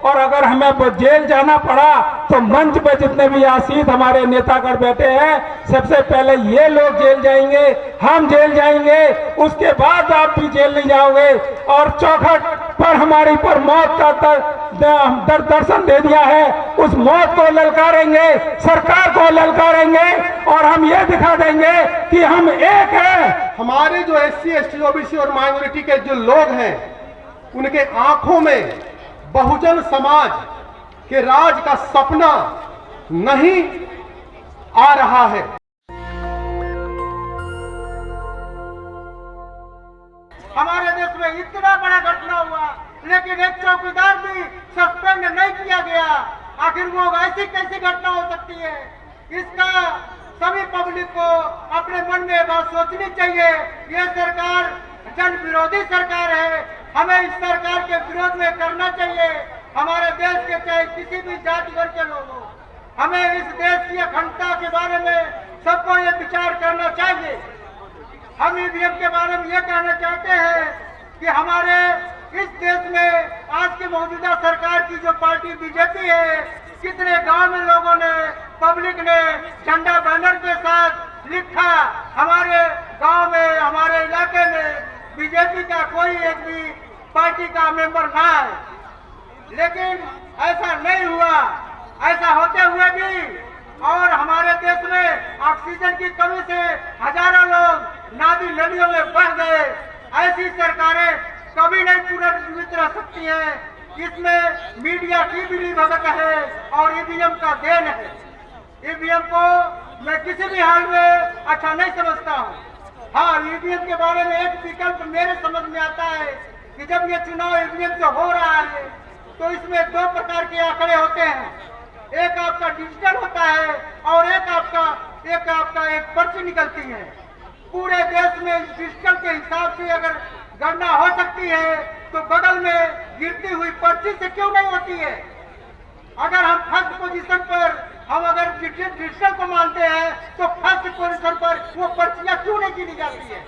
और अगर हमें जेल जाना पड़ा तो मंच पे जितने भी आसीत हमारे नेतागण बैठे हैं, सबसे पहले ये लोग जेल जाएंगे, हम जेल जाएंगे, उसके बाद आप भी जेल नहीं जाओगे। और चौखट पर हमारी पर मौत का दर्शन दे दिया है, उस मौत को ललकारेंगे, सरकार को ललकारेंगे और हम ये दिखा देंगे कि हम एक हैं। हमारे जो SC, ST, OBC और माइनॉरिटी के जो लोग हैं, उनके आंखों में बहुजन समाज के राज का सपना नहीं आ रहा है। हमारे देश में इतना बड़ा घटना हुआ, लेकिन एक चौकीदार भी सस्पेंड नहीं किया गया। आखिर वो ऐसी कैसी घटना हो सकती है? इसका सभी पब्लिक को अपने मन में बात सोचनी चाहिए। ये सरकार जन विरोधी सरकार है, हमें इस सरकार के विरोध में करना चाहिए। हमारे देश के चाहे किसी भी जाति वर्ग के लोग हो, हमें इस देश की अखंडता के बारे में सबको ये विचार करना चाहिए। हम ईवीएम के बारे में ये कहना चाहते हैं कि हमारे इस देश में आज की मौजूदा सरकार की जो पार्टी बीजेपी है, कितने गांव में लोगों ने, पब्लिक ने झंडा बैनर के साथ लिखा, हमारे गांव में, हमारे इलाके में बीजेपी का कोई एक भी पार्टी का मेंबर ना है। लेकिन ऐसा नहीं हुआ। ऐसा होते हुए भी और हमारे देश में ऑक्सीजन की कमी से हजारों लोग नादी नदियों में बह गए। ऐसी सरकारें कभी नहीं पुनर्जीवित रह सकती हैं। इसमें मीडिया की भी भगत है और ईवीएम का देन है। ईवीएम को मैं किसी भी हाल में अच्छा नहीं समझता हूँ। हाँ, ईवीएम के बारे में एक विकल्प मेरे समझ में आता है कि जब ये चुनाव ईवीएम से हो रहा है तो इसमें दो प्रकार के आंकड़े होते हैं। एक आपका डिजिटल होता है और एक आपका एक पर्ची निकलती है। पूरे देश में डिजिटल के हिसाब से अगर गणना हो सकती है तो बगल में गिरती हुई पर्ची से क्यों नहीं होती है? अगर हम फर्स्ट पोजीशन पर हम अगर डिजिटल को मानते हैं तो फर्स्ट पोजीशन पर वो पर्चियां क्यों नहीं गिनी जाती है?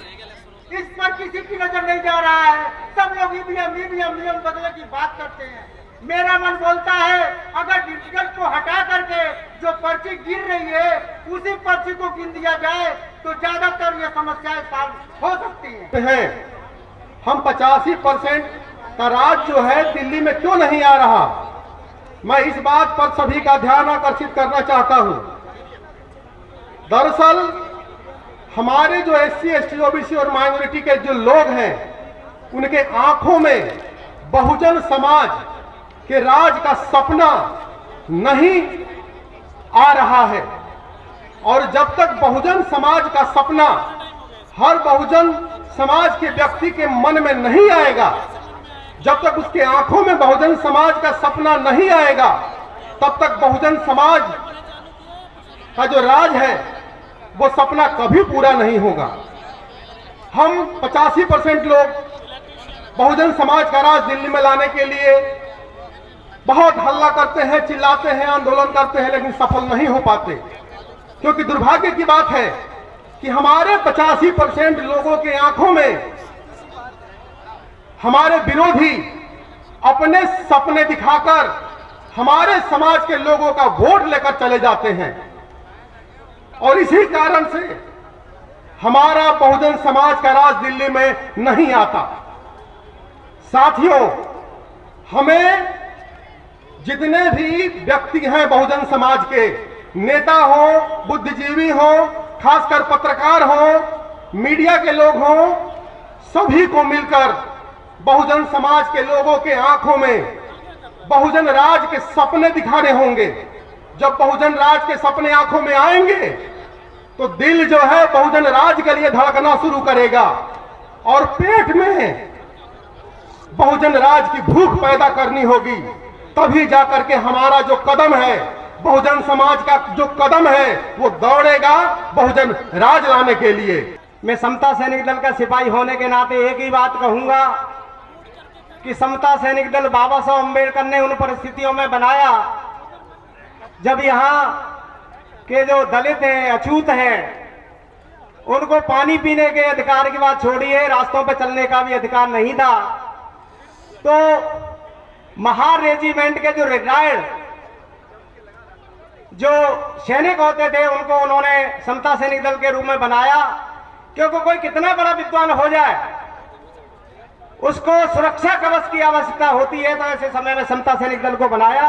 इस पर किसी की नजर नहीं जा रहा है। सब लोग ईवीएम बदलने की बात करते हैं। मेरा मन बोलता है अगर डिजिटल को हटा करके जो पर्ची गिर रही है उसी पर्ची को गिन दिया जाए तो ज्यादातर ये समस्याएं सॉल्व हो सकती हैं। हम 85% का राज जो है दिल्ली में क्यों नहीं आ रहा, मैं इस बात पर सभी का ध्यान आकर्षित करना चाहता हूं। दरअसल हमारे जो SC, ST, OBC और माइनॉरिटी के जो लोग हैं, उनके आंखों में बहुजन समाज के राज का सपना नहीं आ रहा है। और जब तक बहुजन समाज का सपना हर बहुजन समाज के व्यक्ति के मन में नहीं आएगा, जब तक उसके आंखों में बहुजन समाज का सपना नहीं आएगा, तब तक बहुजन समाज का जो राज है वो सपना कभी पूरा नहीं होगा। हम 85% लोग बहुजन समाज का राज दिल्ली में लाने के लिए बहुत हल्ला करते हैं, चिल्लाते हैं, आंदोलन करते हैं, लेकिन सफल नहीं हो पाते। क्योंकि दुर्भाग्य की बात है कि हमारे 85% लोगों के आंखों में हमारे विरोधी अपने सपने दिखाकर हमारे समाज के लोगों का वोट लेकर चले जाते हैं। और इसी कारण से हमारा बहुजन समाज का राज दिल्ली में नहीं आता। साथियों, हमें जितने भी व्यक्ति हैं बहुजन समाज के, नेता हो, बुद्धिजीवी हो, खासकर पत्रकार हो, मीडिया के लोग हो, सभी को मिलकर बहुजन समाज के लोगों के आंखों में बहुजन राज के सपने दिखाने होंगे। जब बहुजन राज के सपने आंखों में आएंगे तो दिल जो है बहुजन राज के लिए धड़कना शुरू करेगा और पेट में बहुजन राज की भूख पैदा करनी होगी। तभी जाकर के हमारा जो कदम है, बहुजन समाज का जो कदम है, वो दौड़ेगा बहुजन राज लाने के लिए। मैं समता सैनिक दल का सिपाही होने के नाते एक ही बात कहूंगा कि समता सैनिक दल बाबा साहब अम्बेडकर ने उन परिस्थितियों में बनाया जब यहाँ के जो दलित हैं, अछूत हैं, उनको पानी पीने के अधिकार की बात छोड़िए, रास्तों पर चलने का भी अधिकार नहीं था। तो महार रेजिमेंट के जो रिटायर्ड जो सैनिक होते थे उनको उन्होंने समता सैनिक दल के रूप में बनाया, क्योंकि कोई कितना बड़ा विद्वान हो जाए उसको सुरक्षा कवच की आवश्यकता होती है, तो ऐसे समय में समता सैनिक दल को बनाया।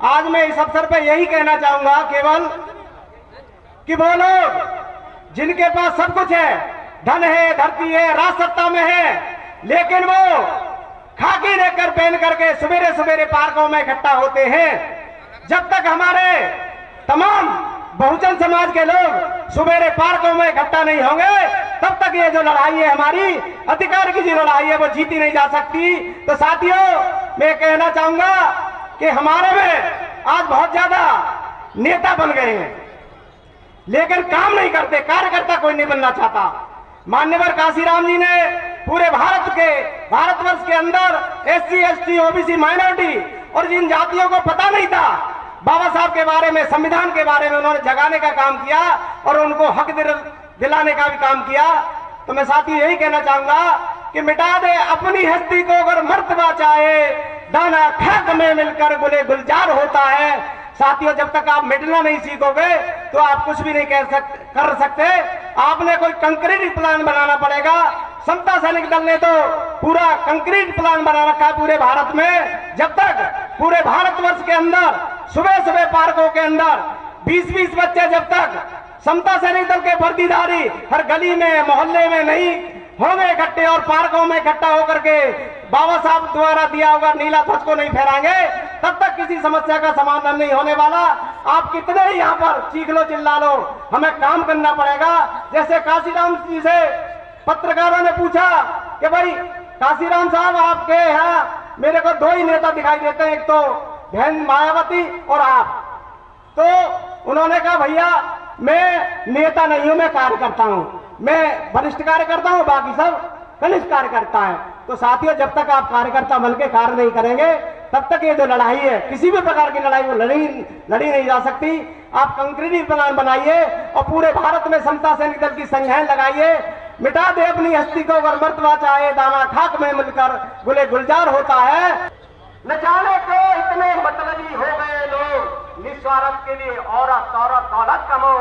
आज मैं इस अवसर पर यही कहना चाहूंगा केवल कि वो लोग जिनके पास सब कुछ है, धन है, धरती है, राज सत्ता में है, लेकिन वो खाकी लेकर पहन करके सवेरे सवेरे पार्कों में इकट्ठा होते हैं, जब तक हमारे तमाम बहुजन समाज के लोग सवेरे पार्कों में इकट्ठा नहीं होंगे तब तक ये जो लड़ाई है हमारी अधिकार की जो लड़ाई है वो जीती नहीं जा सकती। तो साथियों, मैं कहना चाहूंगा कि हमारे में आज बहुत ज्यादा नेता बन गए हैं लेकिन काम नहीं करते, कार्यकर्ता कोई नहीं बनना चाहता। मान्यवर काशीराम जी ने पूरे भारतवर्ष के अंदर एससी, एसटी, ओबीसी, माइनॉरिटी और जिन जातियों को पता नहीं था बाबा साहब के बारे में, संविधान के बारे में उन्होंने जगाने का काम किया और उनको हक दिलाने का भी काम किया। तो मैं साथी यही कहना चाहूंगा कि मिटा दे अपनी हस्ती को अगर मर्तबा चाहे, दाना खाक में मिलकर गुले गुलजार होता है। साथियों, जब तक आप मिटना नहीं सीखोगे तो आप कुछ भी नहीं कर सकते। आपने कोई कंक्रीट प्लान बनाना पड़ेगा। समता सैनिक दल ने तो पूरा कंक्रीट प्लान बना रखा है पूरे भारत में। जब तक पूरे भारतवर्ष के अंदर सुबह सुबह पार्कों के अंदर 20-20 बच्चे जब तक समता सैनिक दल के वर्दीधारी हर गली में, मोहल्ले में नहीं होंगे इकट्ठे और पार्कों में इकट्ठा होकर के बाबा साहब द्वारा दिया होगा नीला ध्वज को नहीं फहराएंगे, तब तक किसी समस्या का समाधान नहीं होने वाला। आप कितने ही यहाँ पर चीख लो, चिल्ला लो, हमें काम करना पड़ेगा। जैसे काशीराम जी से पत्रकारों ने पूछा कि भाई काशीराम साहब, आपके यहाँ मेरे को दो ही नेता दिखाई देते हैं, एक तो बहन मायावती और आप। तो उन्होंने कहा भैया मैं नेता नहीं हूं, मैं कार्यकर्ता हूं, मैं वरिष्ठ कार्यकर्ता हूं, बाकी सब कनिष्ठ कार्यकर्ता है। तो साथियों, जब तक आप कार्यकर्ता बन के कार्य नहीं करेंगे तब तक ये जो लड़ाई है, किसी भी प्रकार की लड़ाई वो लड़ी नहीं जा सकती। आप कंक्रीट प्लान बनाइए और पूरे भारत में समता सैनिक दल की संख्याएं लगाइए। मिटा दे अपनी हस्ती को अगर मर्तबा चाहे, दाना खाक में मिलकर गुले गुलजार होता है। न जाने को इतने मतलबी हो गए लोग, निस्वार्थ के लिए औरत दौलत कमाओ,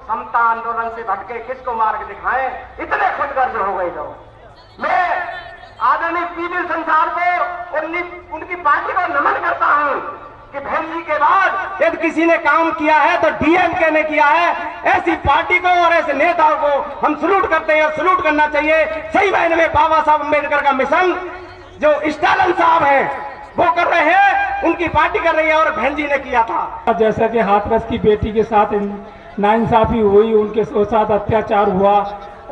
समता आंदोलन से भटके किसको मार्ग दिखाएं, इतने खुदगर्ज हो गए लोग। मैं आदरणीय पीडी संसार को और उनकी पार्टी को नमन करता हूं कि बहन जी के बाद यदि किसी ने काम किया है तो डीएमके ने किया है। ऐसी पार्टी को और ऐसे नेताओं को हम सलूट करते हैं और सलूट करना चाहिए। सही मायने में बाबा साहब अम्बेडकर का मिशन जो स्टालिन साहब हैं वो कर रहे हैं, उनकी पार्टी कर रही है और बहन जी ने किया था। जैसा कि हाथरस की बेटी के साथ नाइंसाफी हुई, उनके साथ अत्याचार हुआ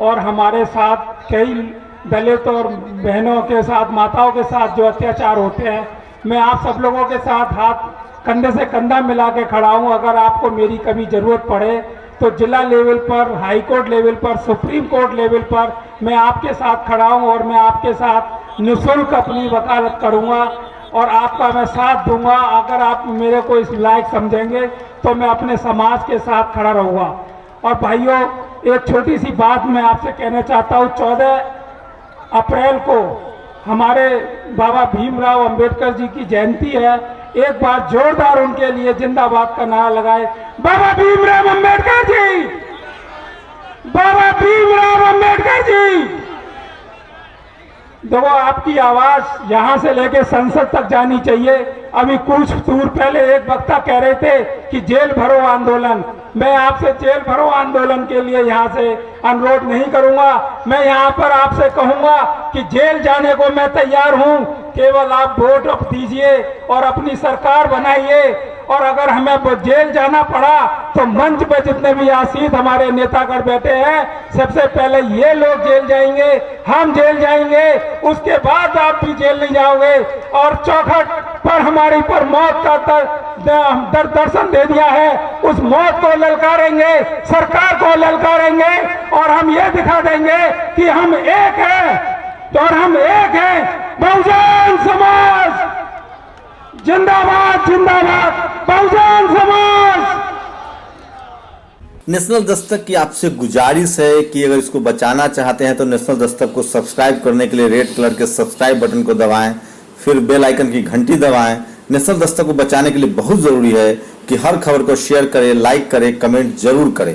और हमारे साथ कई दलित और बहनों के साथ, माताओं के साथ जो अत्याचार होते हैं, मैं आप सब लोगों के साथ हाथ कंधे से कंधा मिला के खड़ा हूं। अगर आपको मेरी कभी जरूरत पड़े तो जिला लेवल पर, हाई कोर्ट लेवल पर, सुप्रीम कोर्ट लेवल पर मैं आपके साथ खड़ा हूं और मैं आपके साथ निःशुल्क अपनी वकालत करूंगा और आपका मैं साथ दूंगा। अगर आप मेरे को इस लायक समझेंगे तो मैं अपने समाज के साथ खड़ा रहूंगा। और भाइयों, एक छोटी सी बात मैं आपसे कहना चाहता हूं। 14 अप्रैल को हमारे बाबा भीमराव अंबेडकर जी की जयंती है। एक बार जोरदार उनके लिए जिंदाबाद का नारा लगाए। बाबा भीमराव अंबेडकर जी, बाबा भीमराव अंबेडकर जी। देखो, आपकी आवाज यहां से लेके संसद तक जानी चाहिए। अभी कुछ दूर पहले एक वक्ता कह रहे थे कि जेल भरो आंदोलन। मैं आपसे जेल भरो आंदोलन के लिए यहां से अनुरोध नहीं करूंगा। मैं यहां पर आपसे कहूंगा कि जेल जाने को मैं तैयार हूं, केवल आप वोट दीजिए और अपनी सरकार बनाइए। और अगर हमें जेल जाना पड़ा तो मंच पे जितने भी आसीत हमारे नेतागढ़ बैठे हैं, सबसे पहले ये लोग जेल जाएंगे, हम जेल जाएंगे, उसके बाद आप भी जेल नहीं जाओगे। और चौखट पर हमारी पर मौत का दर्शन दे दिया है, उस मौत को ललकारेंगे, सरकार को ललकारेंगे और हम ये दिखा देंगे कि हम एक हैं और हम एक हैं। बहुजन समाज जिंदाबाद, जिंदाबाद, बहुजन समाज। नेशनल दस्तक की आपसे गुजारिश है कि अगर इसको बचाना चाहते हैं तो नेशनल दस्तक को सब्सक्राइब करने के लिए रेड कलर के सब्सक्राइब बटन को दबाएं, फिर बेल आइकन की घंटी दबाएं। नेशनल दस्तक को बचाने के लिए बहुत जरूरी है कि हर खबर को शेयर करें, लाइक करें, कमेंट जरूर करें।